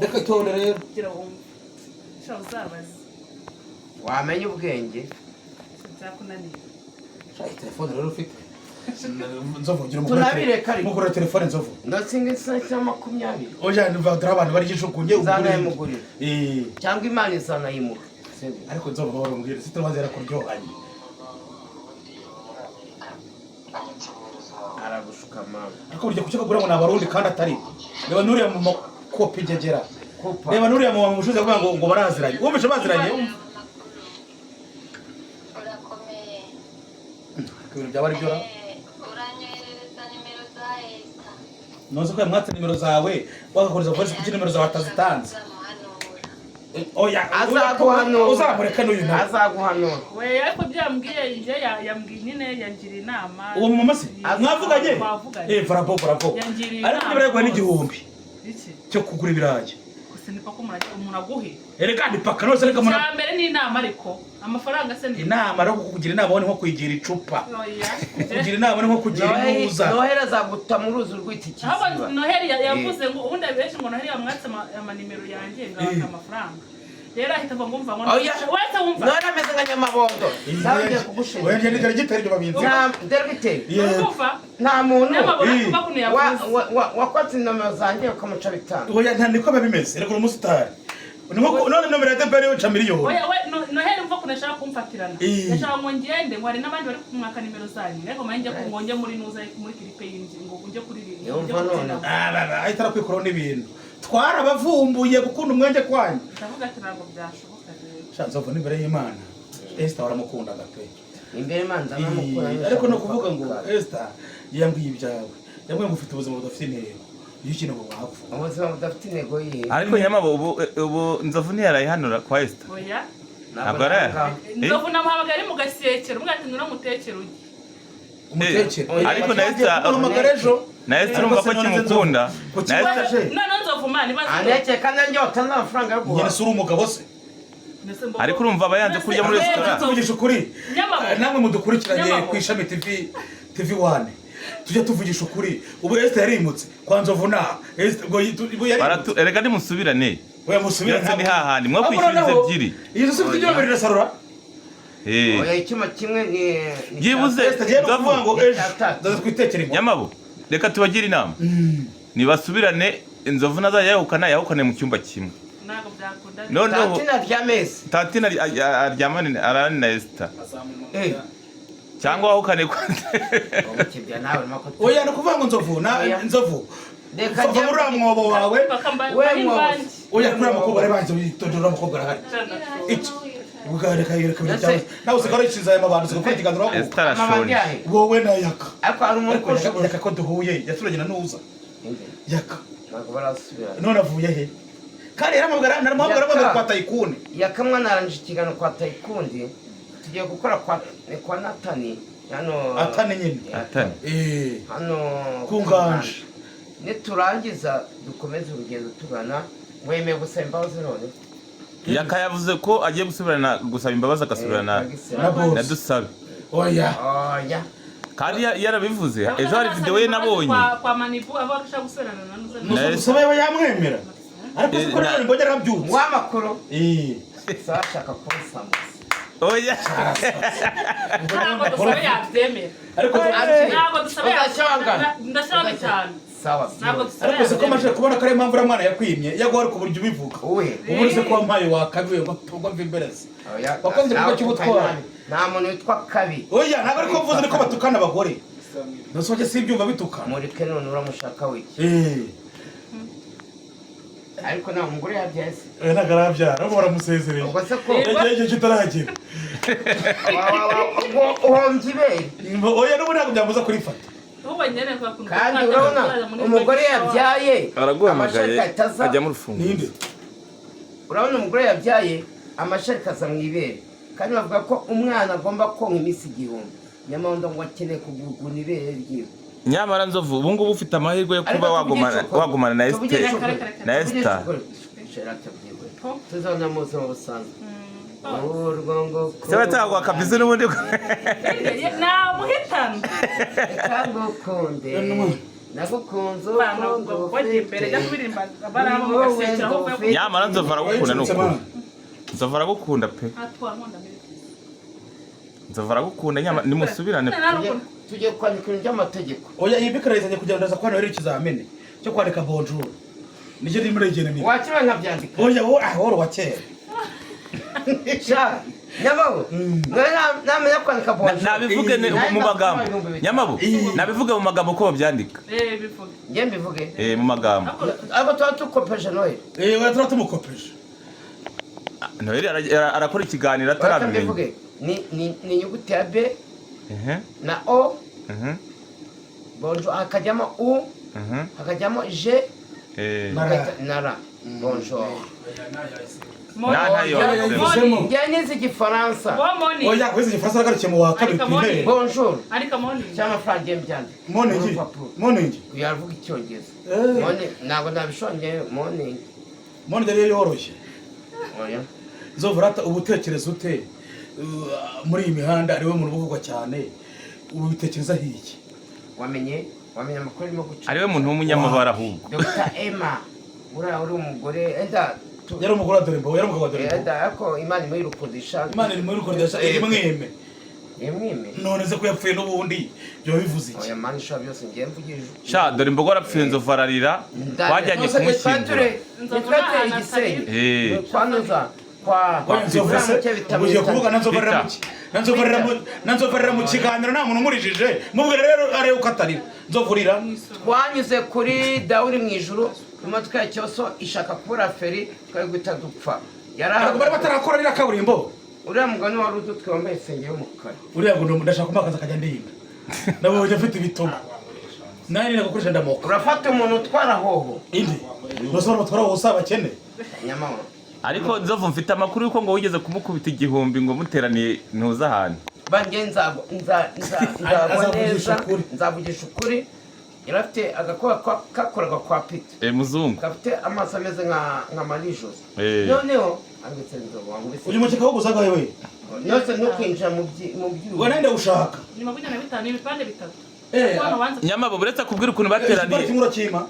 reka tone rero wamenye ubwenge shayi telefone rero ufite nzovu gira mugura telefone nzovu ndatsinga isa 20 oya ndivadra abantu bari gishukunye uzanayimugurira cyangwa imana izanayimuha ariko nzovu baro mbwira sitwazera kuryohanye aragushuka mama ariko burya kucyo kugura ngo nabarundi kandi atari reba nuriya mu kopi gegera reba nuriya mu mushuze kuvuga ngo baraziranye wumvishe baziranye urakomeye ibintu byabari byo uranyoherereza nimero za Esther noze ko yamwatse nimero zawe wagakoreza voice kuki nimero zawe atazitanze oya azaguhanura uzamureka n'uyu nawe azaguhanura we ariko byambwiye nje yambwiye nyine yangira inama uwo mu masi mwavuganye bravo ariko nibirego n'igihumbi iki cyo kugura ibirayi gusinika ko umuntu aguhe erega ni paka nose reka muna cyambere ni inama ariko amafaranga se inama rero kukugira inama nko kwigira icupa kugira inama nko kugira inuza Noheri azaguta mu ruzi rw'itiki haba Noheri yavuze ngo ubundi abeshi ngo Noheri yamwatse amanimero yanjye ngaka amafaranga rero ahita ngo ngumva ngo wese wumva none ameze nka nyamabondo sabiye kugushira oya ndende gitera ibyo babinze nta nta muntu wakwatse nomero zanjye ukamuca bitanu oya nta niko babimeze reka umusitari none nomero ya debere yo chamiliyoni oya Noheri mva kunashaka kumfatirana yashaka ngo ngende ngo hari nabandi bari kumwaka nimero zanyu reko manje kungonje muri nuza muri kiripe yinji ngo unje kuri ahita arakwikuraho n'ibintu twarabavumbuye gukunda umwenge kwanyu ndavuga ati ntabwo byashoboka rero shanzova n'imbere y'Imana Esther waramukundaga pe imbere Imana ndamukura ariko no kuvuga ngo Esther yambwiye ibyawe yambwiye ngo ufite ubuzima budafite intego y'ikintu ngo wapfa ubuzima budafite intego ye ariko nyamabo ubu nzovu ntiyarayihanura kwa Esther oya ntabwo ari nzovu namuhabaga ari mu gasekero mbwa ati ngura mutekero umutekero ariko na Esther urumva ko kimukunda none nzovu mani bazi aneke kandi njyota n'amafaranga yo guha nyine suri umugabo se ariko urumva abayanze kurya muri restaurant tuvugisha ukuri namwe mudukurikiranye ku ishami TV1 tujya tuvugisha ukuri ubu Esther yarimutse kwa nzovu na Esther erega nimusubirane oya musubirane ni hahandi mwo kwishyuriza ebyiri iyo sifite ibyo birira sarura oya icyuma kimwe ni yibuze ndavuga ngo ejo twitekere nyamabo reka tubagire inama nibasubirane inzovu nazajya yahukane mu cyumba kimwe ntabwo byakunda noneho tatina ry'amezi tatina aryamane arani na Esther cyangwa wahukane kwa oya no kuvuga ngo nzovu reka njye muri amwobo wawe we mwobo oya kuri amakobwa ari banze bitondora amakobwa arahari iki ugareka birya nawe usigara ishiza aya mabandi usigara kwiganura ko Esther arashonje wowe na yaka ariko hari umuntu yaka ko duhuye yaturanye nuza yaka ntabwo barasubira none avuye he kandi yaramubwira kwa Tayikuni yakamwa naranje ikigano kwa Tayikundi tugiye gukora kwa Natani hano atane nyine hano kunganje niturangiza dukomeze urugendo tugana wemeye gusaba imbabazi none yaka yavuze ko agiye gusaba imbabazi agasubirana na Dusabe oya kandi yarabivuze ejo hari video ye nabonye kwa Manibu aba arusha gusubirana na Dusabe yamwemera ariko ko rero mbonye arabyutse wa makuru sashaka kunsama oya ntabwo Dusabe yabyemera ariko ntabwo Dusabe ndashaka cyane sawa ariko se ko maje kubona kare impamvu ramwana yakwimye yagwara ku buryo ubivuga ubuze ko wampaye wakabiwe ngo mvimbereze wakonze kuba cy'ubutwara nta muntu witwa kabi oya ntabwo ariko mvuze niko batukana abagore nasoje si ibyumva bituka mureke none uramushaka wiki ariko nta mugore yabyaye se nagarabyara bo baramusezereye ubwo se ko yagiye kitaragera uhombye ibere oya n'ubu ntabwo byambuza kurifata kandi urabona umugore yabyaye araguhamagaye ajya mu rufunguzo urabona umugore yabyaye amashereka aza mu ibere kandi bavuga ko umwana agomba konka iminsi 1000 nyamara ngo akeneye kuguguna ibere ryiwe nyamara nzovu ubu ngubu ufite amahirwe yo kuba wagumana na Esther tuzana mu buzima busanzwe se batagwa kabisa n'ubundi namuhitana kagukunde nagukunze nyamara nzova aragukunda n'ukuri nzova aragukunda pe nzova aragukunda nyamara nimusubirane tugiye kwandika ibintu by'amategeko oya iyi bikara izanye kugira ngo ndaza kwana rero ikizamini cyo kwandika bonjour nije ndi muri igene ni wakira nkabyandika oya wo ahoro wakera sha nyamabu namenya kwandika bonjour nabivuge mu magambo nyamabu nabivuge mu magambo ko babyandika bivuge nge mbivuge mu magambo abo tuba tukopeje Noel oya tuba tumukopeje Noel arakora ikiganiro atarabimenye ni inyuguti ya B na O bonjour hakajyamo U hakajyamo J na R bonjour njye nizi igifaransa oya wize igifaransa agarukiye mu wa kabiri primaire bonjour ariko moni cyangwa frage mbyande morning yavuga icyongereza morning ntabwo nabishonje morning rero yoroshye oya Nzovrata ubutekereza ute muri iyi mihanda ariwe mu ruvugwa cyane ubu bitekereza hiki wamenye amakuru arimo guca ariwe muntu w'umunyamabara ahubwo Dr. Emma uri umugore enda yari umugore wa Dorembo yari umugabo wa Dorembo enda ako Imana imwe irukodisha imwime none ze ko yapfuye n'ubundi byo bivuze iki oya mani sha byose ngiye mvugije sha Dorembo arapfuye Nzova ararira twajyanye kumushyingura nitwete igisenyi kwanoza ugiye kuvuga nanzovarira mu kiganiro nta muntu umurijije mubwira rero arebe uko atarira nzovurira twanyuze kuri Dawuri mu ijuru imodoka ya Cyoso ishaka kubura feri twari guhita dupfa bari batarakora rira kaburimbo uriya mugani wari udutwe wambaye isengeri y'umukara uriya ngo ndashaka kumakaza akajya ndiga nabonye afite ibituma nawe nina gukoresha ndamoka urafata umuntu utwara hoho indi nosora utwara hoho usabakene nyamama ariko Nzovu mfite amakuru yuko ngo wigeze kumukubita igihumbi ngo muteraniye ntuza ahantu bange nzavugisha ukuri yarafite agakora kakoraga kwa Pete muzungu gafite amaso ameze nka marijos noneho angetse Nzovu wangubise uyu mukeka wo gusaga wewe nose no kwinjira mu byubu ngo nende ushaka ni 25 ibipande bitatu nyamabo buretse kubwira ukuntu bateraniye kimuro kima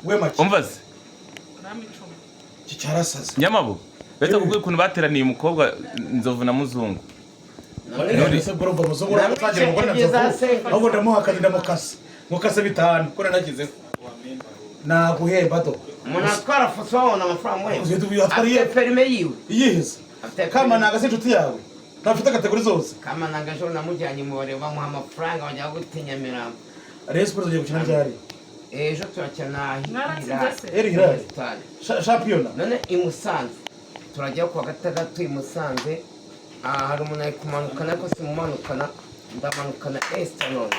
we make umvaze cyarasaze nyamabo buretse kubwira ukuntu bateraniye umukobwa Nzovu na muzungu none se goromba muzungu uratangira umugore na Nzovu ahubwo ndamuhakaza ndamukase mukase bitanu ko nanagize naguhemba do umuntu atwara fuso wabona amafaranga afite perime yiwe yiheze kama nagaze inshuti yawe ntafite kategori zose kama nagaje namujyanye mu bare bamuha amafaranga bajya gutinya Mirambo Respo tugiye gukina ryari ejo turakina Hilal champion none imusanze turajya ku gatandatu imusanze hari umuntu ari kumanukana ariko simumanukana ndamanukana none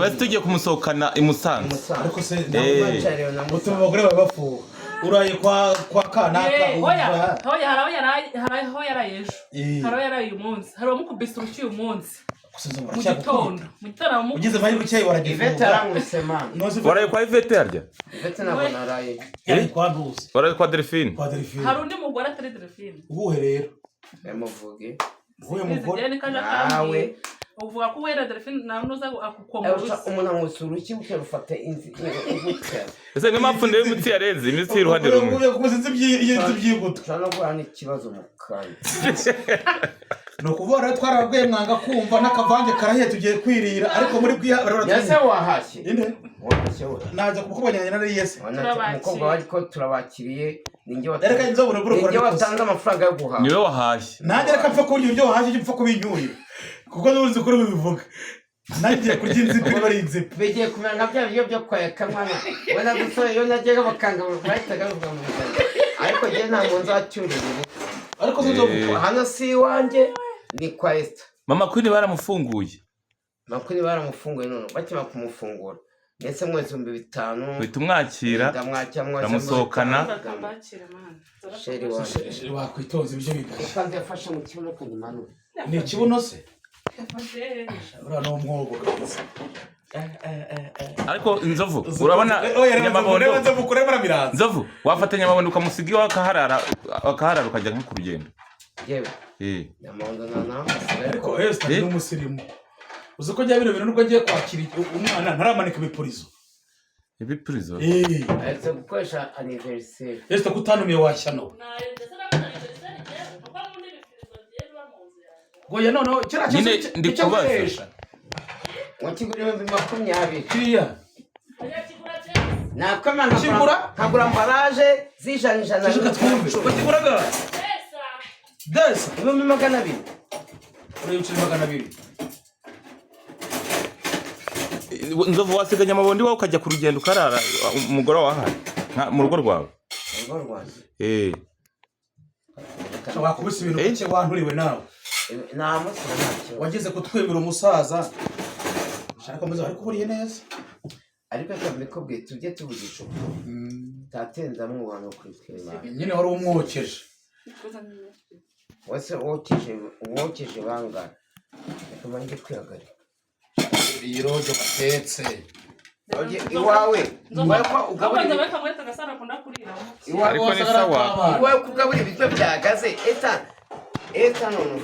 wese tugiye kumusohokana imusanze ariko se utuma abagore bawe bafuha uraye kwa kanaka hoya haraho yaraye ejo haraho yaraye uyu munsi hari umukubise uruki uyu munsi mu gitondo ugize amahirwe icyayi waragifunga Ivete aramwisema waraye kwa Ivete harya Ivete nabo naraye kwa Ntuzi waraye kwa Delphine hari undi mugore atari Delphine ubuhe rero yamuvuge ubuhe mugore nawe uvuga ko wera Delphine nawe noza akukomuza umuntu amwusura iki ukirufata inzi ese ni mapfunde y'umutsi yareze imitsi iruhande rumwe ubuye kuziza ibyigutu cyane guhana ikibazo mu kanya no kuvora twarabwiye mwanga kumva nakavange karahiye tugiye kwirira ariko muri kwiha yase wahashye inde naza kubukubanya nari yese umukobwa wari ko turabakiriye ninge reka Nzovu ninge watanze amafaranga yo guhaha niwe wahashye nanjye reka mpfa kurya ibyo wahashye mpfa kubinyurira kuko n'uzi kuri bivuga nagiye kurya inzipi bari inzipi bigiye kumera nka bya biryo byo kweka mwana wenda dusore yo najyaga bakanga bahitaga bavuga mu Rwanda ariko je nta muntu nzacyurire ariko Nzovu hano si wanjye ni kwa Esther mama Queen baramufunguye makuni baramufunguye none bakima kumufungura ndetse mwese 5,000 uhita umwakira ndamusohokana sheri wanjye wakwitonze ibyo bigaje kandi yafashe mu kibuno kanimanu ni ikibuno se ura no mwogo ariko Nzovu urabona nyamabondo Nzovu wafatanya nyamabondo ukamusiga wakaharara ukajya nko ku rugendo yewe nyamabondo nana ariko Esther ni umusirimu uzi ko njya bino bintu nubwo ngiye kwakira umwana ntaramanika ibipurizo ibi prison ahetse gukoresha anniversaire ese kutanumiye washyano goya none kira nyine ndikubaza wakigura 20 kiriya nakomana kagura mbaraje zijanijana wakiguraga desa 200 urayucira 200 Nzovu wasiganya amabondi wawe ukajya ku rugendo ukarara umugore wawe mu rugo rwawe wakubise ibintu bike wanturiwe nawe wageze kutwemera umusaza shaka muzo ariko buriye neza ariko kamikobwe tujye tuvugisha tatenza mu bantu kwitwema nyine wari umwokeje wese wokeje banga kamanje kwiyagari iyi rojo batetse iwawe ugaburira bakamweta gasara kunda kurira ariko ni sawa iwawe kugaburira ibiryo byagaze eta none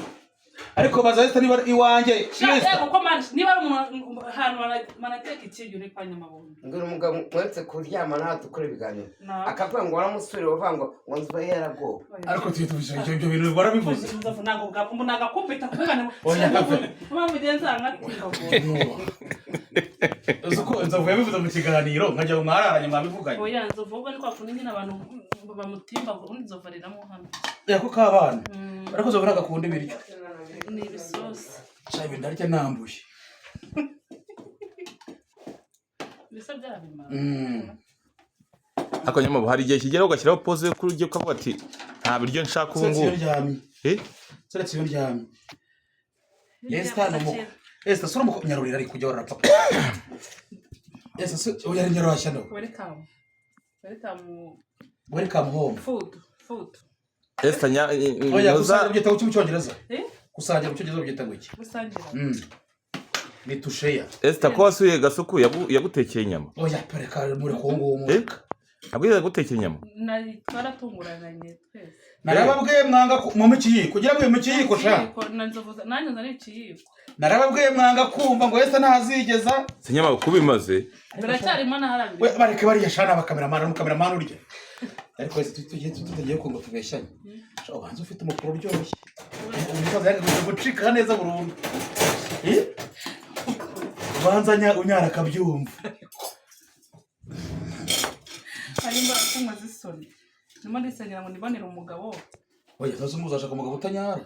ariko baza Esther niba iwanjye Esther uko manzi niba ari ahantu manateka ikiryo ni kwa Nyamabondo ngura umugabo mwetse kuryama natukore ibiganiro akavuga ngo waramusore wavango ngo nzva yarabwo ariko tuyitubisha ibyo bintu barabivuze nzavu nango nagakumpita kungana mama bidenza ngatingo uzuko nzavu yabivuze mu kiganiro nkajya mu mararanye mwabivuganye oya nzavu ubwo ni kwa kundi n'abantu bamutimba ubundi nzovariramo hano yako kabana ariko nzavu nagakunda ibiryo ni ibisosi cyane ndarya nambuye bisa byarabimana ako nyama hari igihe kigera ugashyiraho pose kuri ugiye ukavuga ati nta biryo nshaka ubu ngubu seretse iyo ryamye Esther sura mu nyarurira ari kujya warara papa Esther oya ari nyaro hashyano welcome home food Esther oya kusanga byita mu cyongereza kusangira mu cyongereza byita ngo iki gusangira ni tusheya Esther ko wasuye gasuku yagutekeye inyama oya pareka muri kongo umureka abwiza gutekera inyama nari twaratunguranye twese narababwiye mwanga mu mukiyiko kugira ngo mu mukiyiko sha nanjye nari ikiyiko narababwiye mwanga kumva ngo Esther ntazigeza sinyama kubimaze biracyarimo naharangiye we bareke bari yashana bakameramana urya ariko tugiye ko ngo tubeshanye ubanza ufite umukuru uryoshye umusaza yagaguze gucika neza burundu banzanya unyara akabyumva hanyuma kumwe zisoni nimo ndisengera ngo nibonere umugabo oya tuzashaka umugabo utanyara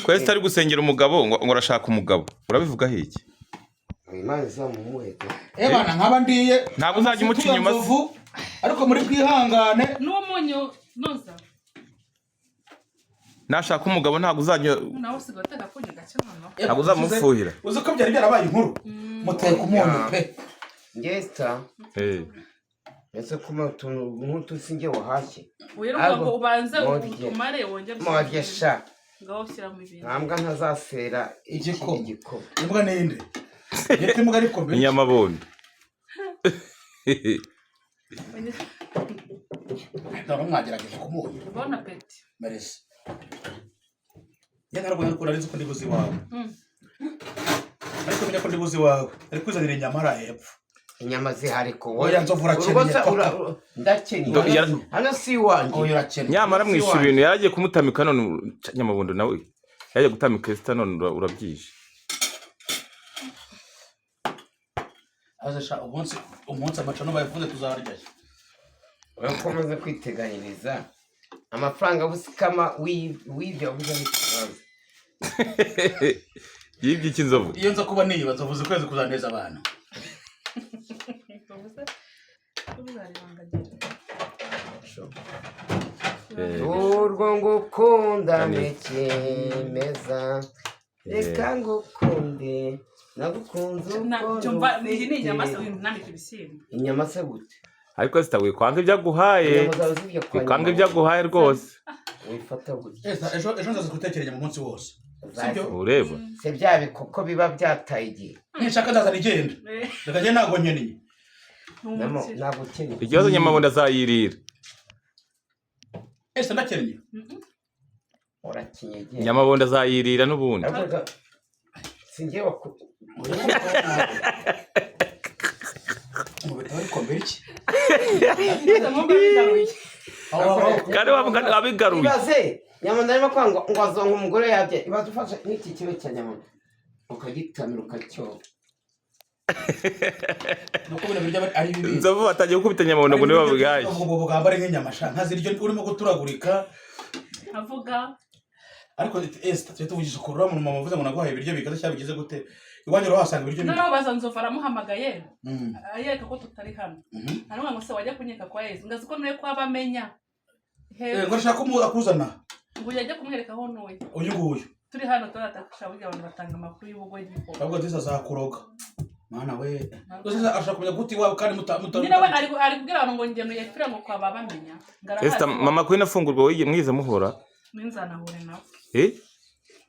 Kwesta ari gusengera umugabo ngo arashaka umugabo urabivuga iki Imana izamumuhete bana nkaba ndiye ntabwo uzajya umuca inyuma ariko muri kwihangane n'umunyu noza nashaka umugabo ntabwo uzajya nawe usigatega kunye gake nono ntabwo uzamufuhira uzi ko byari byarabaye inkuru muteye ku muntu pe ngesta ese kuma umuntu singe wahashye uyeruka ngo ubanze utumare wongere mwagesha ngaho shyira mu bintu ntambwa ntazasera igikoma imbwa ninde yete mbwa ariko mbe Nyamabondo ndabona mwagerageje kumuye bona peti meresi yana rwego ko narizo ko ndibuzi wawe ariko menya ko ndibuzi wawe ariko uzanira inyama hepfo inyama zihari ko oya nzovura cyane ndakenya hano si wanjye oya urakenya nyamara mwisha ibintu yaragiye kumutamika none Nyamabondo nawe yaje gutamika Esther none urabyije azasha umunsi amacano bayifunze tuzarya urakomeza kwiteganiriza amafaranga busikama w'ibyo avuze n'ikibazo yibye ikinzovu iyo nza kuba nibaza uvuze kwezi kuzaneza abantu urwo ngukunda mekimeza reka ngukunde nagukunze uko iyi ni inyama se nandika ibisimba inyama se gute ariko Esther wikwanga ibyo aguhaye wikwanga ibyo aguhaye rwose wifata gute ejo nzaza gutekereza mu munsi wose sibyo ureba se bya bikoko biba byataye igihe nishaka ndazana igenda ndagaje nago nyene ntabwo ukeneye ikibazo Nyamabondo azayirira Esther ndakenye urakinyege Nyamabondo azayirira n'ubundi singe muhombera iki kandi wavuga abigaruye ibaze Nyamonda arimo kwanga ngo azonga umugore yabye ibaze ufashe n'iki kiro cya Nyamonda ukagitamira ukacyoba nuko bino biryo ari bibi Nzovu atagiye gukubita Nyamonda ngo niwe bavugaye ubwo bugambare nk'inyama sha nkaziryo urimo guturagurika avuga ariko tujye tuvugisha ukuri uriya muntu mama avuze ngo naguhaye ibiryo bikaze cyangwa bigize gute iwanyu rero wasanga ibiryo noneho baza Nzovu aramuhamagaye ayereka ko tutari hano hanyuma ngo se wajya kunyeka kwa Yesu ngazi ko nuye kwaba amenya ngo nshaka akuzana ngo yajya kumwereka aho nuye uyu nguyu turi hano turatakisha burya abantu batanga amakuru y'ubugo y'igikoko ahubwo ndetse azakuroga mwana we ashaka kumenya gute iwawe kandi nyine we ari kubwira abantu ngo ngeno yepfira ngo kwa baba amenya Esther mama Queen afungurwa mwize muhora ninzanahure nawe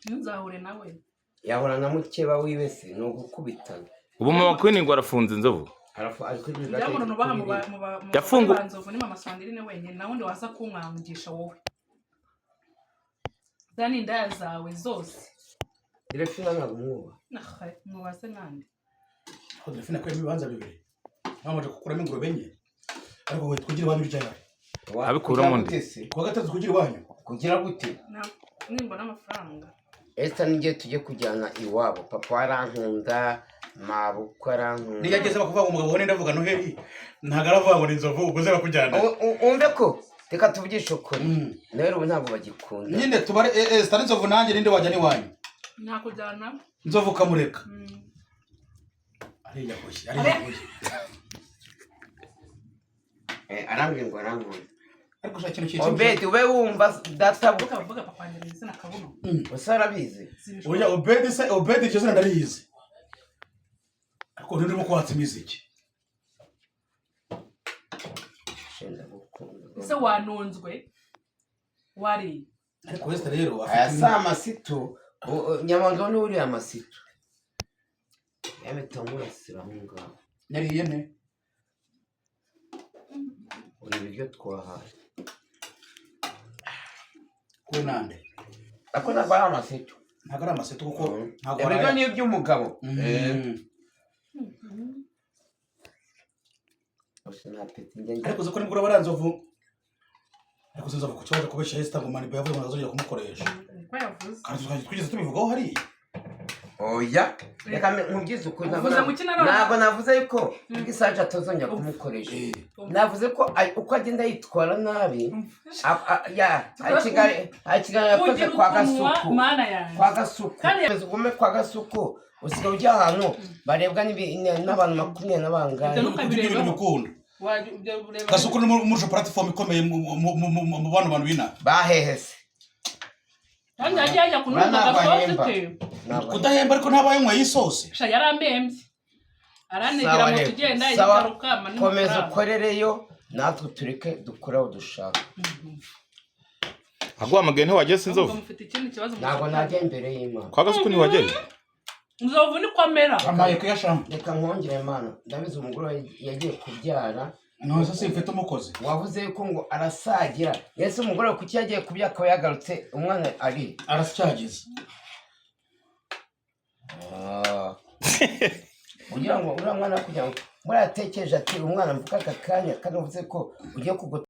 ninzahure nawe yahora na mukeba wiwe se no gukubitana ubu mama Queen ngo arafunze Nzovu yamuntu nubaha mu yafungu Nzovu ni mama Sandrine wenyine nawundi waza kumwangisha wowe Dani ndaya zawe zose Delphine nagumwa mwase nande ko Delphine ko ibibanza bibiri bamaje kukuramo ingurube enye ariko we twigira wanyu ryari abikuramo nde kwa gatatu kugira wanyu kugira gute nimba n'amafaranga Esther ninge tujye kujyana iwabo papa arankunda mabuko arankunda nigeze bakuvuga ngo umugabo wone ndavuga Noheli ntagaravuga ngo ninzovu uguze bakujyana umve ko reka tuvugishe ukuri rero ubu ntabwo bagikunda nyine tubare Esther Nzovu nanjye ninde wajyana iwanyu nakujyana Nzovu kamureka ariya boshye arambye ngo arankunda ariko sha kintu cyitwa Obedi ube wumva databuka bavuga papa njye ndetse nakabuno usarabizi oya Obedi cyo ndariyizi ariko ndimo kwatsa imiziki ese wanonzwe wari ariko Esther rero asa amasito Nyamonda ni uri amasito yametamura siramunga nariye nte uri biryo twahaye ko nande ako nabara amasito ntagara amasito kuko ntago ibiryo ni iby'umugabo ariko ziko nibwo baranzovu ariko sinzovu ku kibazo kubesha Esther ngo mani bavuye ngo azongera kumukoresha ko yavuze kandi twigeze tubivugaho hari oya reka mugize ukuri ntabwo navuze yuko igisaje atazongera kumukoresha navuze ko uko agenda yitwara nabi akigali yakoze kwa gasuku kandi ugume kwa gasuku usiga ujya ahantu barebwa n'abantu 20 n'abangaye ibintu bikunda gasuku ni umujo platform ikomeye mu bantu bina bahehese kandi ajya kunuka gasoze kudahemba ariko ntabaye nkwa yisose sha yarambembye aranegera mu tugenda yitaruka mani komeza ukorereyo natwe tureke dukora udushaka agwamagaye ntiwageze Nzovu ntabwo najya imbere y'Imana kwa gasuku ntiwageze Nzovu ni komera amaye kuyashamba reka nkongere Imana ndabizi umugore yagiye kubyara no se mfite umukozi wavuze yuko ngo arasagira yese umugore kuki yagiye kubyaka yagarutse umwana ari arasyagize kugira ngo uriya mwana kugira ngo muri atekereje ati umwana mvuka aka kanya kandi uvuze ko ugiye